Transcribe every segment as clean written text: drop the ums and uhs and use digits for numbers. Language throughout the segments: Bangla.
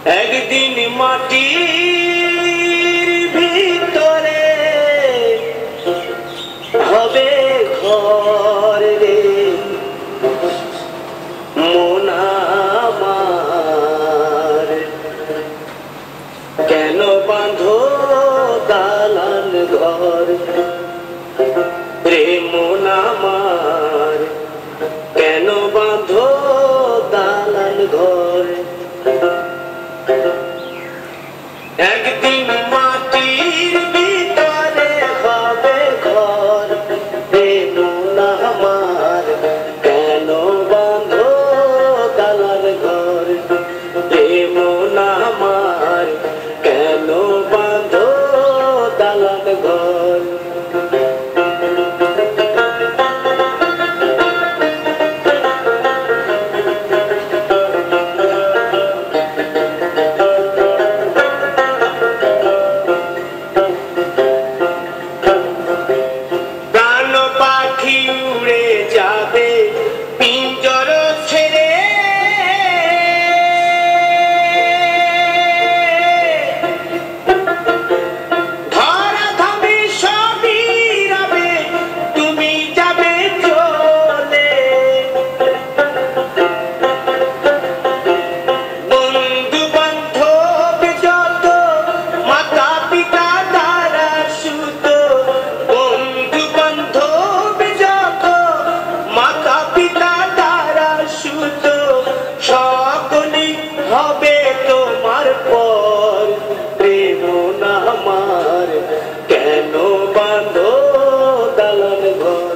একদিন মাটির ভিতরে হবে ঘর রে মন আমার, কেন বাঁধো দালান ঘর রে মন আমার, কেন বাঁধো দালান ঘর। একদিন মাটির ভিতরে হবে ঘর রে মন আমার, কেন বাঁধো দালান ঘর রে মন আমার, কেন বাঁধো দালান ঘর। উড়ে যাবে পিঞ্জর ছেড়ে, ধরাধামে সবই রবে তুমি যাবে চলে। বন্ধু বান্ধব যত মাতা পিতা দ্বারা সুত, বন্ধু বান্ধব মাতা পিতা দ্বারা সুত, সকলেই হবে তোমার পর রে মন আমার, কেন বাঁধো দালান ঘর।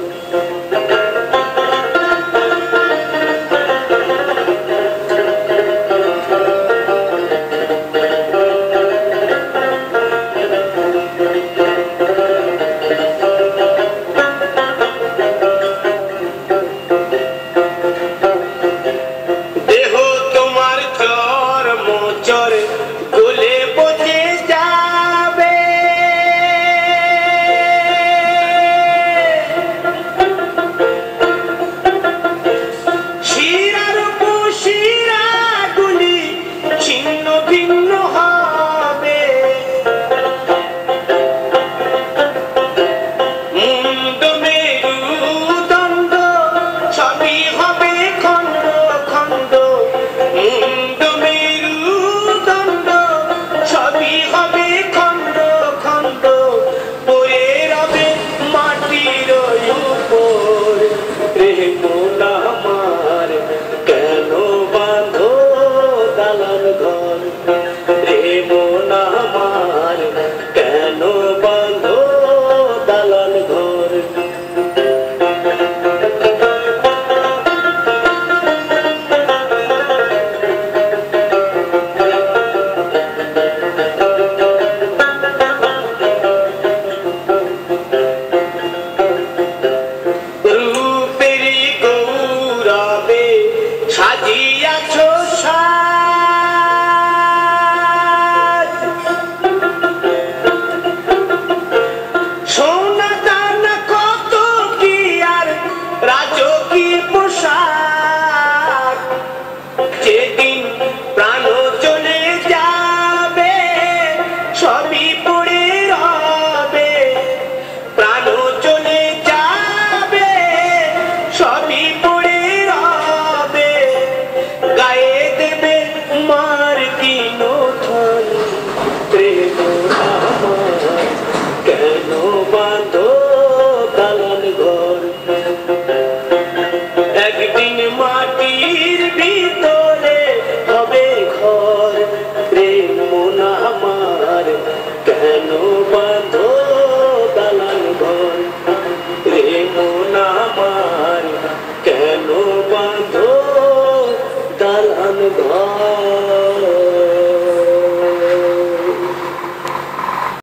গলে পচে যাবে, শিরার শিরা গুলি ছিন্ন ভিন্ন হবে, মুন্ড মেরুদণ্ড সবই হবে খণ্ড খণ্ড, মুন্ড মেরুদণ্ড সবই হবে খণ্ড খণ্ড, পড়ে রবে মাটির উপর রে মন আমার, কেন বাঁধো দালান ঘর রে মন আমার, কেন বাঁধো দালান ঘর। রূপের গৌরবে সাজিয়াছো